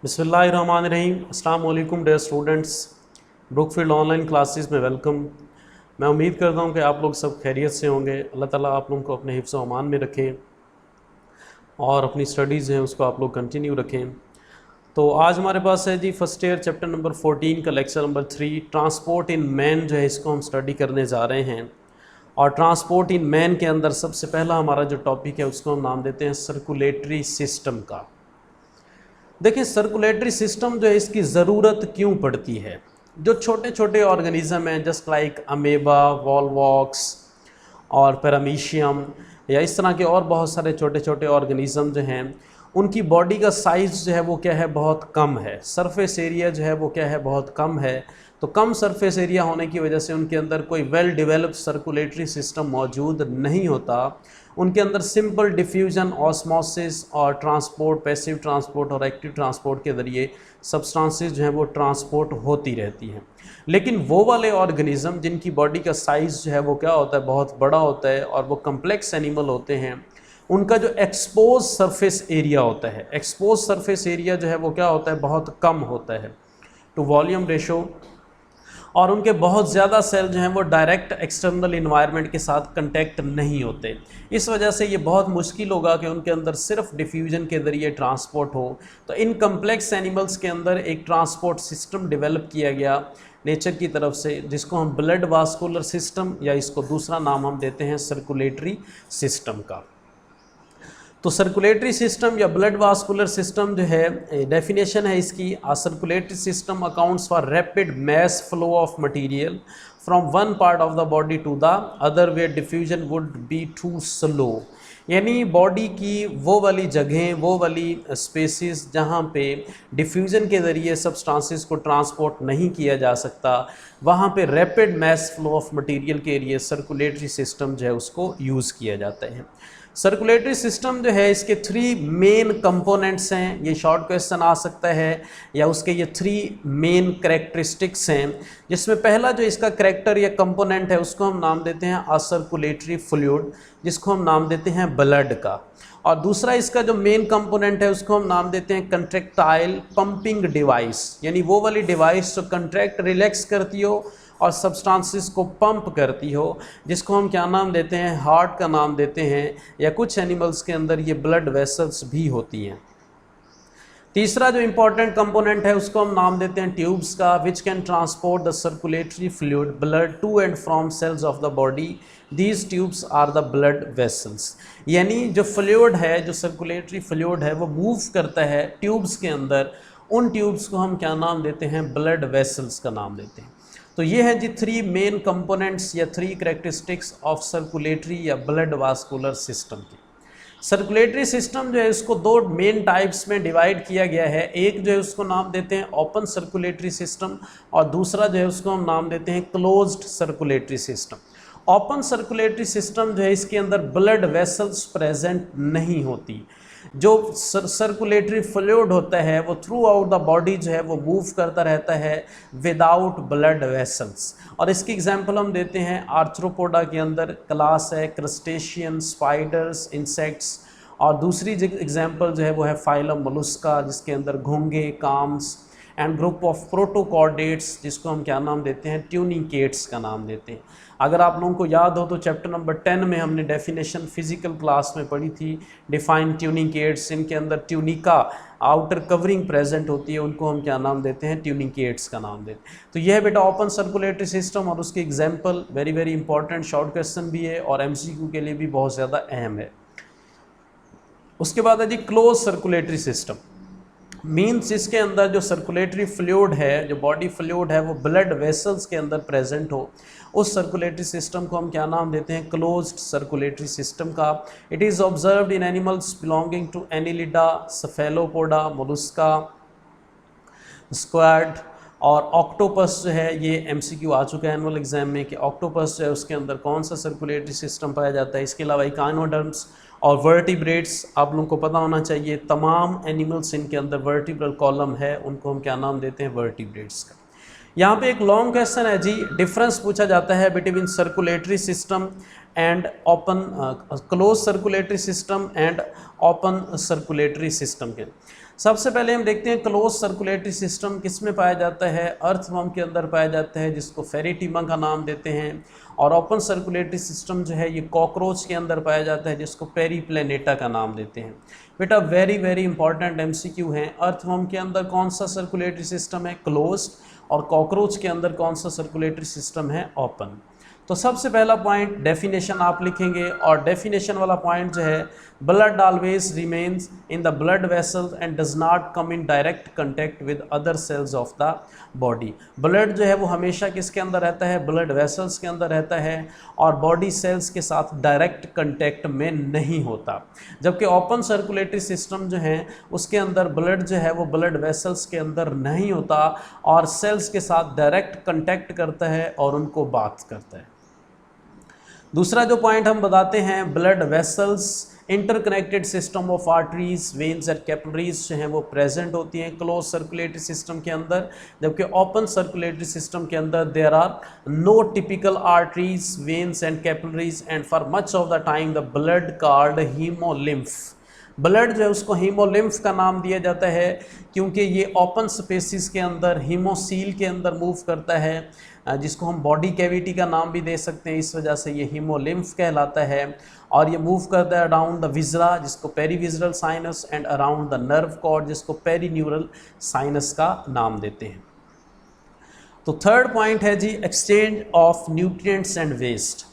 बिस्मिल्लाहिर्रहमानिर्रहीम। अस्सलाम वालेकुम dear students, Brookfield online classes में वेलकम। मैं उम्मीद करता हूँ कि आप लोग सब खैरियत से होंगे। अल्लाह ताला आप लोगों को अपने हिफ्ज़ व अमान में रखे और अपनी स्टडीज़ हैं उसको आप लोग कंटिन्यू रखें। तो आज हमारे पास है जी फर्स्ट ईयर चैप्टर नंबर 14 का lecture number 3 transport in man जो है इसको हम स्टडी करने जा रहे हैं। और ट्रांसपोर्ट इन मैन के अंदर सबसे पहला हमारा जो टॉपिक है उसको हम नाम देते हैं सर्कुलेटरी सिस्टम का। देखिए, सर्कुलेटरी सिस्टम जो है इसकी ज़रूरत क्यों पड़ती है। जो छोटे छोटे ऑर्गेनिज्म हैं जस्ट लाइक अमेबा, वॉलवॉक्स और पैरामीशियम या इस तरह के और बहुत सारे छोटे छोटे ऑर्गेनिज्म जो हैं उनकी बॉडी का साइज़ जो है वो क्या है, बहुत कम है। सरफेस एरिया जो है वो क्या है, बहुत कम है। तो कम सरफेस एरिया होने की वजह से उनके अंदर कोई वेल डेवलप्ड सर्कुलेटरी सिस्टम मौजूद नहीं होता। उनके अंदर सिंपल डिफ्यूजन, ऑस्मोसिस और ट्रांसपोर्ट, पैसिव ट्रांसपोर्ट और एक्टिव ट्रांसपोर्ट के ज़रिए सब्सटेंसेस जो हैं वो ट्रांसपोर्ट होती रहती हैं। लेकिन वो वाले ऑर्गेनिज्म जिनकी बॉडी का साइज़ जो है वो क्या होता है, बहुत बड़ा होता है और वो कम्प्लेक्स एनिमल होते हैं, उनका जो एक्सपोज सरफेस एरिया होता है, एक्सपोज सरफेस एरिया जो है वो क्या होता है, बहुत कम होता है टू वॉल्यूम रेशो। और उनके बहुत ज़्यादा सेल जो हैं वो डायरेक्ट एक्सटर्नल इन्वायरमेंट के साथ कंटेक्ट नहीं होते। इस वजह से ये बहुत मुश्किल होगा कि उनके अंदर सिर्फ डिफ्यूजन के ज़रिए ट्रांसपोर्ट हो। तो इन कम्प्लेक्स एनिमल्स के अंदर एक ट्रांसपोर्ट सिस्टम डेवलप किया गया नेचर की तरफ से, जिसको हम ब्लड वास्कुलर सिस्टम या इसको दूसरा नाम हम देते हैं सर्कुलेटरी सिस्टम का। तो सर्कुलेटरी सिस्टम या ब्लड वास्कुलर सिस्टम जो है, डेफिनेशन है इसकी, circulatory system accounts for rapid mass flow of material from one part of the body to the other where diffusion would be too slow. यानी body की वो वाली जगहें, वो वाली स्पेसिस जहाँ पे डिफ्यूज़न के ज़रिए सब्सटेंसेस को ट्रांसपोर्ट नहीं किया जा सकता, वहाँ पे rapid mass flow of material के लिए सर्कुलेटरी सिस्टम जो है उसको यूज़ किया जाता है। सर्कुलेटरी सिस्टम जो है इसके 3 मेन कंपोनेंट्स हैं। ये शॉर्ट क्वेश्चन आ सकता है, या उसके ये 3 मेन कैरेक्टरिस्टिक्स हैं, जिसमें पहला जो इसका कैरेक्टर या कंपोनेंट है उसको हम नाम देते हैं असर्कुलेटरी फ्लूइड, जिसको हम नाम देते हैं ब्लड का। और दूसरा इसका जो मेन कंपोनेंट है उसको हम नाम देते हैं कंट्रैक्टाइल पंपिंग डिवाइस, यानी वो वाली डिवाइस जो कंट्रैक्ट रिलैक्स करती हो और सब्सटेंसेस को पंप करती हो, जिसको हम क्या नाम देते हैं, हार्ट का नाम देते हैं, या कुछ एनिमल्स के अंदर ये ब्लड वेसल्स भी होती हैं। तीसरा जो इंपॉर्टेंट कंपोनेंट है उसको हम नाम देते हैं ट्यूब्स का, which can transport the circulatory fluid blood to and from cells of the body. These tubes are the blood vessels. यानी जो फ्लूइड है, जो सर्कुलेटरी फ्लूइड है, वो मूव करता है ट्यूब्स के अंदर। उन ट्यूब्स को हम क्या नाम देते हैं, ब्लड वेसल्स का नाम देते हैं। तो ये है जी 3 मेन कंपोनेंट्स या 3 कैरेक्टरिस्टिक्स ऑफ सर्कुलेटरी या ब्लड वास्कुलर सिस्टम की। सर्कुलेटरी सिस्टम जो है इसको 2 मेन टाइप्स में डिवाइड किया गया है। एक जो है उसको नाम देते हैं ओपन सर्कुलेटरी सिस्टम, और दूसरा जो है उसको हम नाम देते हैं closed circulatory system. Open circulatory system जो है इसके अंदर ब्लड वेसल्स प्रेजेंट नहीं होती। जो सर्कुलेटरी फ्लूइड होता है वो थ्रू आउट द बॉडी जो है वो मूव करता रहता है विदाउट ब्लड वेसल्स। और इसकी एग्जांपल हम देते हैं आर्थ्रोपोडा के अंदर क्लास है क्रस्टेशियन, स्पाइडर्स, इंसेक्ट्स। और दूसरी एग्जांपल जो है वो है फाइलम मोलस्का, जिसके अंदर घोंघे, calms, and group of protochordates, जिसको हम क्या नाम देते हैं, ट्यूनिकेट्स का नाम देते हैं। अगर आप लोगों को याद हो तो चैप्टर नंबर 10 में हमने डेफिनेशन फिजिकल क्लास में पढ़ी थी, डिफाइन ट्यूनिकेट्स। इनके अंदर ट्यूनिका आउटर कवरिंग प्रेजेंट होती है, उनको हम क्या नाम देते हैं, ट्यूनिकेट्स का नाम देते हैं। तो यह है बेटा ओपन सर्कुलेटरी सिस्टम, और उसकी example very very important short question भी है और MCQ के लिए भी बहुत ज़्यादा अहम है। उसके बाद है जी क्लोज सर्कुलेटरी सिस्टम। मीन्स इसके अंदर जो सर्कुलेटरी फ्लूइड है, जो बॉडी फ्लूइड है, वो ब्लड वेसल्स के अंदर प्रेजेंट हो। उस सर्कुलेटरी सिस्टम को हम क्या नाम देते हैं, क्लोज्ड सर्कुलेटरी सिस्टम का। It is observed in animals belonging to Annelida, Cephalopoda, Mollusca, squid और ऑक्टोपस जो है। ये MCQ आ चुका है एनुअल एग्जाम में कि ऑक्टोपस जो है उसके अंदर कौन सा सर्कुलेटरी सिस्टम पाया जाता है। इसके अलावा इकानोडर्म्स और वर्टिब्रेट्स आप लोगों को पता होना चाहिए। तमाम एनिमल्स इनके अंदर वर्टिब्रल कॉलम है, उनको हम क्या नाम देते हैं, वर्टिब्रेट्स का। यहाँ पे एक लॉन्ग क्वेश्चन है जी, डिफरेंस पूछा जाता है between circulatory system and open close circulatory system and open circulatory system के। सबसे पहले हम देखते हैं क्लोज सर्कुलेटरी सिस्टम किस में पाया जाता है। अर्थवर्म के अंदर पाया जाता है जिसको फेरिटीमा का नाम देते हैं, और ओपन सर्कुलेटरी सिस्टम जो है ये कॉकरोच के अंदर पाया जाता है जिसको पेरीप्लेनेटा का नाम देते हैं। बेटा वेरी वेरी इंपॉर्टेंट एमसीक्यू है। अर्थवर्म के अंदर कौन सा सर्कुलेटरी सिस्टम है, क्लोज्ड, और कॉकरोच के अंदर कौन सा सर्कुलेटरी सिस्टम है, ओपन। तो सबसे पहला पॉइंट डेफिनेशन आप लिखेंगे, और डेफिनेशन वाला पॉइंट जो है, blood always remains in the blood vessels and does not come in direct contact with other cells of the body. Blood जो है वो हमेशा किसके अंदर रहता है, ब्लड वेसल्स के अंदर रहता है, और बॉडी सेल्स के साथ डायरेक्ट कंटेक्ट में नहीं होता। जबकि ओपन सर्कुलेटरी सिस्टम जो है उसके अंदर ब्लड जो है वो ब्लड वेसल्स के अंदर नहीं होता और सेल्स के साथ डायरेक्ट कंटेक्ट करता है और उनको बाथ करता है। दूसरा जो पॉइंट हम बताते हैं, blood vessels interconnected system of arteries, veins and capillaries जो हैं वो प्रेजेंट होती हैं क्लोज सर्कुलेटरी सिस्टम के अंदर, जबकि ओपन सर्कुलेटरी सिस्टम के अंदर there are no typical arteries, veins and capillaries, and for much of the time the blood called haemolymph. Blood जो है उसको हीमोलिम्फ का नाम दिया जाता है क्योंकि ये ओपन स्पेसिस के अंदर हीमोसील के अंदर मूव करता है, जिसको हम बॉडी कैविटी का नाम भी दे सकते हैं, इस वजह से ये हीमोलिम्फ कहलाता है। और ये मूव करता है अराउंड द विजरा जिसको perivisceral sinus, and around the nerve cord जिसको पेरीन्यूरल साइनस का नाम देते हैं। तो थर्ड पॉइंट है जी, exchange of nutrients and waste.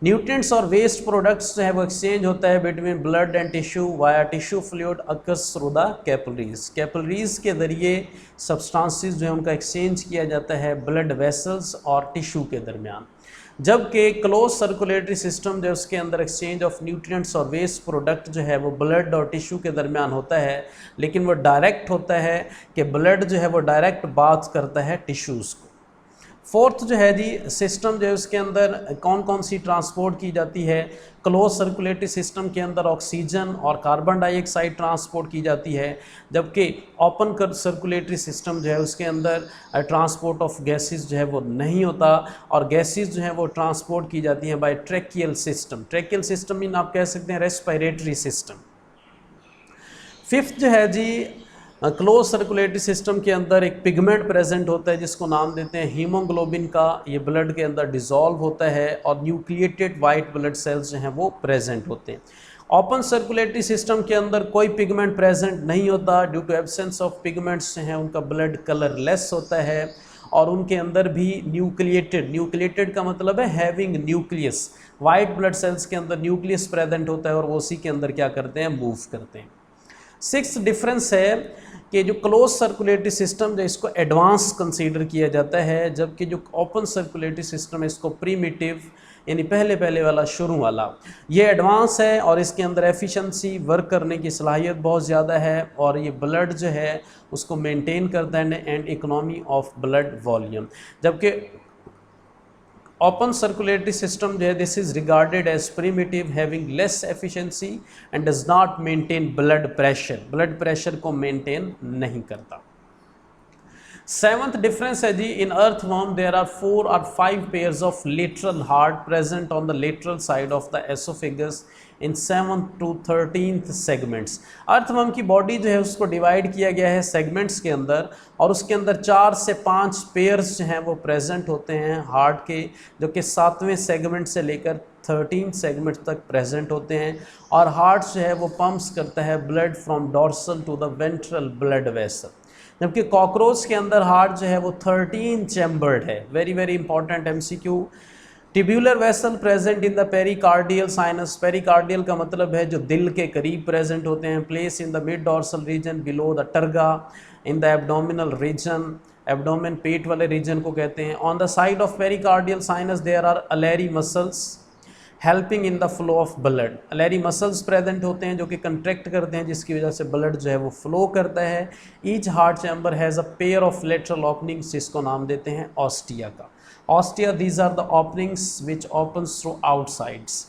Nutrients और वेस्ट प्रोडक्ट्स जो है वो एक्सचेंज होता है between blood and tissue via tissue fluid occurs through the capillaries. Capillaries के जरिए सब्सटेंसेस जो है उनका एक्सचेंज किया जाता है ब्लड वेसल्स और टिश्यू के दरमियान। जबकि क्लोज सर्कुलेटरी सिस्टम जो उसके अंदर एक्सचेंज ऑफ न्यूट्रिएंट्स और वेस्ट प्रोडक्ट जो है वो ब्लड और टिश्यू के दरमियान होता है, लेकिन वो डायरेक्ट होता है कि ब्लड जो है वो डायरेक्ट बाथ करता है टिश्यूज़ को। फोर्थ जो है जी सिस्टम जो है उसके अंदर कौन कौन सी ट्रांसपोर्ट की जाती है। क्लोज सर्कुलेटरी सिस्टम के अंदर ऑक्सीजन और कार्बन डाइऑक्साइड ट्रांसपोर्ट की जाती है, जबकि ओपन सर्कुलेटरी सिस्टम जो है उसके अंदर ट्रांसपोर्ट ऑफ गैसेस जो है वो नहीं होता, और गैसेस जो है वो ट्रांसपोर्ट की जाती हैं by tracheal system. Tracheal system mean आप कह सकते हैं रेस्पिरेटरी सिस्टम। फिफ्थ जो है जी, क्लोज सर्कुलेटरी सिस्टम के अंदर एक पिगमेंट प्रेजेंट होता है जिसको नाम देते हैं हीमोग्लोबिन का। ये ब्लड के अंदर डिसॉल्व होता है और न्यूक्लिएटेड वाइट ब्लड सेल्स जो हैं वो प्रेजेंट होते हैं। ओपन सर्कुलेटरी सिस्टम के अंदर कोई पिगमेंट प्रेजेंट नहीं होता। Due to absence of pigments जो हैं उनका ब्लड कलरलेस होता है, और उनके अंदर भी न्यूक्लिएटेड का मतलब है having nucleus. White blood cells के अंदर न्यूक्लियस प्रेजेंट होता है और वो उसी के अंदर क्या करते हैं, मूव करते हैं। सिक्स्थ डिफरेंस है कि जो क्लोज सर्कुलेटरी सिस्टम जो इसको एडवांस कंसीडर किया जाता है, जबकि जो ओपन सर्कुलेटरी सिस्टम है इसको प्रीमिटिव यानी पहले वाला, शुरू वाला। ये एडवांस है और इसके अंदर एफिशिएंसी वर्क करने की सलाहियत बहुत ज़्यादा है, और ये ब्लड जो है उसको मेंटेन करता है and economy of blood volume. जबकि ओपन सर्कुलेटरी सिस्टम जो है this is regarded as primitive, having less efficiency and does not maintain blood pressure. Blood pressure को मेंटेन नहीं करता। सेवंथ डिफरेंस है जी, in earthworm there are 4 or 5 pairs of lateral heart present on the lateral side of the oesophagus in 7th to 13th segments. Earthworm की body जो है उसको divide किया गया है सेगमेंट्स के अंदर, और उसके अंदर 4 से 5 पेयर्स जो हैं वो प्रेजेंट होते हैं हार्ट के, जो कि 7वें सेगमेंट से लेकर 13th सेगमेंट तक प्रेजेंट होते हैं। और हार्ट जो है वो पंप्स करता है blood from dorsal to the ventral blood vessel, जबकि कॉकरोच के अंदर हार्ट जो है वो 13 चैम्बर्ड है। Very very important MCQ. Tubular vessel present in the pericardial sinus. Pericardial का मतलब है जो दिल के करीब प्रेजेंट होते हैं। Place in the mid dorsal region below the terga in the abdominal region. Abdomen पेट वाले रीजन को कहते हैं। On the side of pericardial sinus there are alary muscles helping in the flow of blood. Alary muscles present होते हैं जो कि contract करते हैं, जिसकी वजह से ब्लड जो है वो फ्लो करता है। Each heart chamber has a pair of lateral openings जिसको नाम देते हैं ऑस्टिया का। Ostia these are the openings which opens through outsides.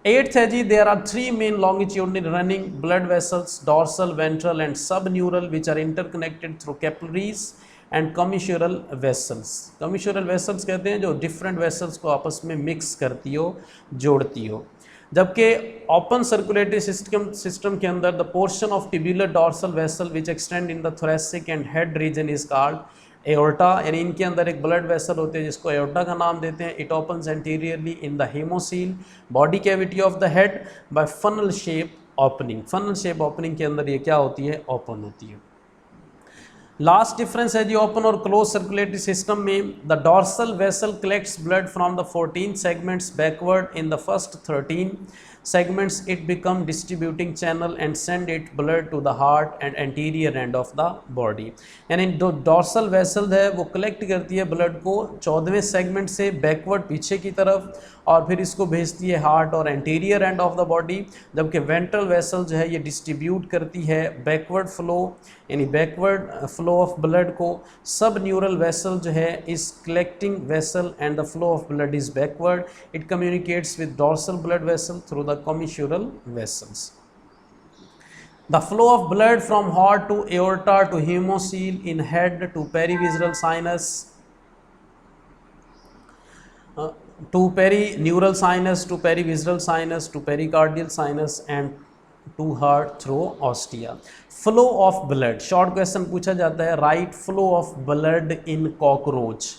Eighth है जी, there are 3 main longitudinal running blood vessels, dorsal, ventral and subneural which are interconnected through capillaries and commissural vessels. Commissural vessels कहते हैं जो different vessels को आपस में mix करती हो, जोड़ती हो। जबकि ओपन सर्कुलेटरी सिस्टम के अंदर the portion of tubular dorsal vessel which extend in the thoracic and head region is called aorta, यानी इनके अंदर एक ब्लड वेसल होते हैं जिसको एओर्टा का नाम देते हैं। It opens anteriorly in the haemocoel body cavity of the head by funnel shape opening. Funnel shape opening के अंदर ये क्या होती है, ओपन होती है। लास्ट डिफरेंस है जी ओपन और क्लोज सर्कुलेटरी सिस्टम में। The dorsal vessel collects blood from the 14 segments backward in the first 13 segments it become distributing channel and send it blood to the heart and anterior end of the body। यानी जो dorsal vessel है वो collect करती है blood को 14वें segment से backward पीछे की तरफ और फिर इसको भेजती है हार्ट और anterior end of the body. जबकि वेंट्रल वेसल जो है ये डिस्ट्रीब्यूट करती है बैकवर्ड फ्लो, यानी बैकवर्ड फ्लो ऑफ ब्लड को। सब न्यूरल वेसल जो है is collecting vessel and the flow of blood is backward. It communicates with dorsal blood vessel through the commissural vessels। The flow of blood from heart to aorta to hemocoel in head to perivisceral sinus to perineural sinus to perivisceral sinus to pericardial sinus and to heart through ostia। flow of blood, short question पूछा जाता है, right flow of blood in cockroach.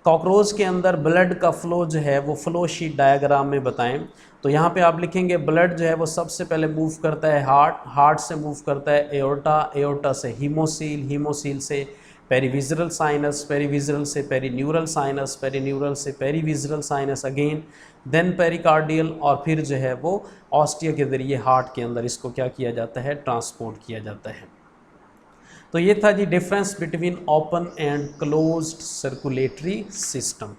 Cockroach के अंदर blood का flow जो है वो flow sheet diagram में बताएं। तो यहाँ पे आप लिखेंगे ब्लड जो है वो सबसे पहले मूव करता है हार्ट, हार्ट से मूव करता है एओर्टा, एओर्टा से हीमोसील, हीमोसील से पेरीविजरल साइनस, पेरीविजरल से पेरीन्यूरल साइनस, पेरीन्यूरल से perivisceral sinus again, then pericardial, और फिर जो है वो ऑस्टिया के ज़रिए हार्ट के अंदर इसको क्या किया जाता है, ट्रांसपोर्ट किया जाता है। तो ये था जी difference between open and closed circulatory system.